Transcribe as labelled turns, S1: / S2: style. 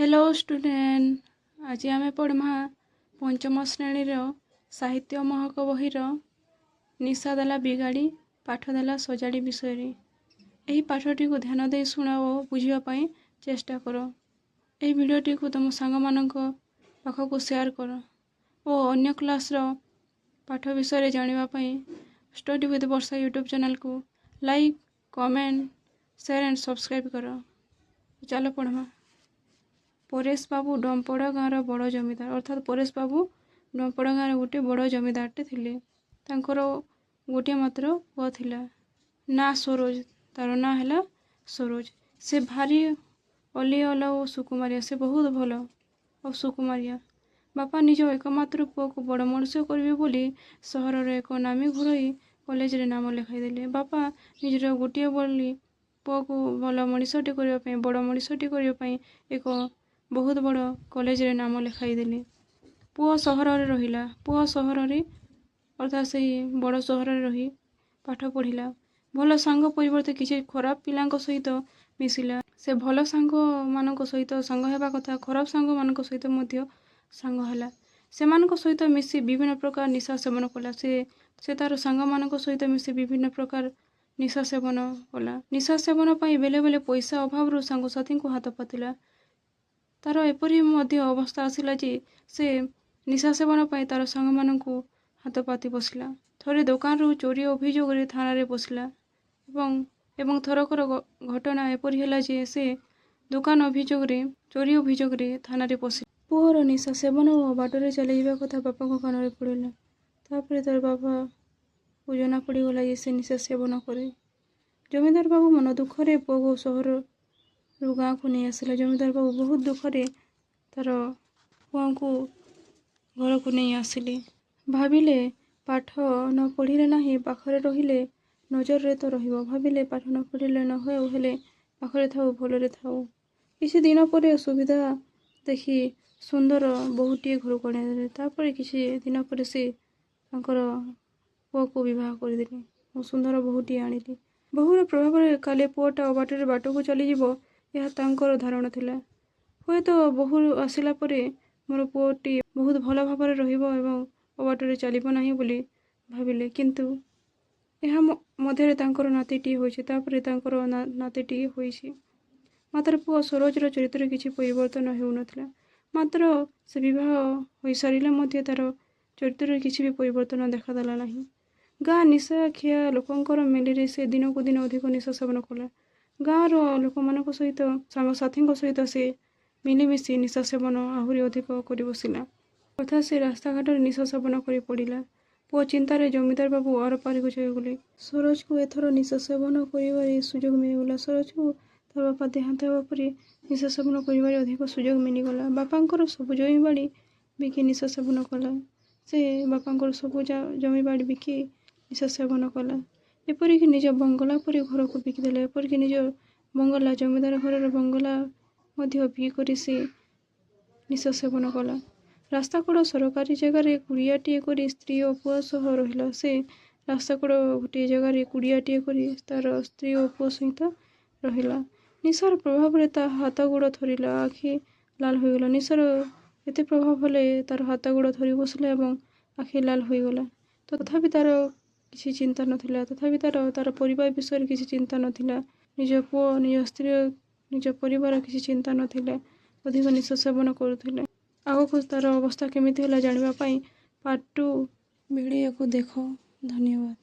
S1: Hello student आज आम पढ़मा पंचम श्रेणी साहित्य महक बहीर निशा देला बिगाड़ी पाठ देला सजाड़ी विषय यही पाठटी को ध्यान दे शुण और बुझापी चेष्टा कर। यही भिडटी को तुम सांग मान पाखक सेयार कर और अन्य क्लास पाठ विषय जानापी study with Varsha YouTube channel को like comment share and subscribe कर। चलो पढ़मा। परेश बाबू डंपड़ गाँव बड़ जमीदार अर्थात परेश बाबू डंपड़ गाँव गोटे बड़ जमीदारटे थिले। तांकर गोटे मात्र पुआ थिला ना सरोज, तार ना है सरोज। से भारी अली अल और सुकुमारिया, से बहुत भल और सुकुमारिया। बापा निज एकमात्र पुआ को बड़ मनुष्य करेंगे बोली सहर एक नामी घरोई कॉलेज रे नाम लिखाई देले। बापा निजर गोटे बोली पुआ को भल मनीषटी करने बड़ मनीषटी करने एक बहुत बड़ कॉलेज रे नाम लिखाई देले। पुआ सहर रे रहिला, पुआ सहर रे अर्थात से बड़ सहर रे रही पाठ पढ़िला। भल सांग परिवर्ते किसी खराब पिलांक सहित मिसिला। से भल सांग मानक सहित सांग हेबा कथा, खराब सांग मानक सहित मध्य सांग हैला। सेमानक सहित मिसी विभिन्न प्रकार निशा सेवन कला। से तार सांग मानक सहित मिसी विभिन्न प्रकार निशा सेवन कला। निशा सेवन पाई बेले बेले पैसा अभाव सांग साथी को हाथ पातिला। तार एपरी अवस्था आसिला जे से निशा सेवन पाई तार सांग मानक हाथ पाति बसला। थरे दुकान रु चोरी अभियोग थाना रे बसला एवं थरकर घटना एपरी हैला जे से दुकान अभियोग चोरी अभियोग थाना रे पशिला। पुअर निशा सेवन और बाटरे चले जावा कथा बापा को कान रे पड़िला। तापर तार बापा को जना पड़गला जे से निशा सेवन करे। जमीदार बाबू मन दुखरे पुआ को सहर गाँव को नहीं आसला। जमीदार बाबू बहुत दुखरे तार पुआ को घर को नहीं आसिले। भाविले पाठ न पढ़िले नहीं पाखरे रहिले नजर रे तो रहिबो। भाविले पाठ न पढ़िले न होए हेले पाखरे थाउ भलरे थाउ। किसी दिन पर सुविधा देखी सुंदर बहुटी घर को आने। तापर किसी दिन पर से पुआ को विवाह करदेले और सुंदर बहुटी आनिले। बहुर प्रभाव काले पुआटा बाटर बाट को चली जीवो यह तांकर धारणा थिला। हुए तो बहु आसिला परे मोर पुओटी बहुत भल भाव रहिबो एवं बाटरे चलिबो नाही बोली भाविले। किंतु यह मध्य तांकर नातीटी होइछि। तापरे तांकर नातीटी होइछि। मात्र पुआ सरोजर चरित्र किछि परिवर्तन हेउ नथिला। मात्र से विवाह होई सारिले मध्य तार चरित्र किछि भी परिवर्तन देखादेला नाही। गाँ निशा खिया लोकंकर मेली से दिन को दिन अधिक निशा सेवन कला। गाँव लोक मान सहित सांग साथी सहित से मिलिमिशि निशा सेवन आहरी अधिक कर बसिला। अर्थात से रास्ता घाट निशा सेवन कर पड़ा। पुआ चिंतार जमीदार बाबू आर पारी को गले। सरोज को एथर निशा सेवन कर सुजोग मिलगला। सरोज को तार बापा देहांत होगा पर निशा सेवन कर अधिक सुजोग मिलगला। बापांकर सबु जमी बाड़ी बिकी निशा सेवन कला। से बापांकर सबु जमी बाड़ी बिकी निशा सेवन कला। एपरिक निज बंगला पर घर को बिकिदेला। एपरिक निज बंगला जमीदार घर बंगला बिकी से निशा सेवन कला। रास्ता कड़ सरकारी जगार कुड़ियाटे कर स्त्री और पुआ सह रहिला। से रास्ता कड़ गोटे जगार कुड़ियाटे कर तार स्त्री और पुआ सहित रहिला। निशार प्रभाव ता हाथ गोड़ थरिला, आखि लाल होगला। निशार एते प्रभाव हेले तार हाथ गोड़ थरी बसला और आखि लाल होगला। तथापि तार किसी चिंता नथिला। तथापि तार परिवार विषय किसी चिंता नथिला। निज पुओ निज स्त्री निज परिवार किसी चिंता नथिला। अधिक निशा सेवन करुथिले। आगको तार अवस्था केमिति होला जानिबा पई पार्ट 2 वीडियो को देखो। धन्यवाद।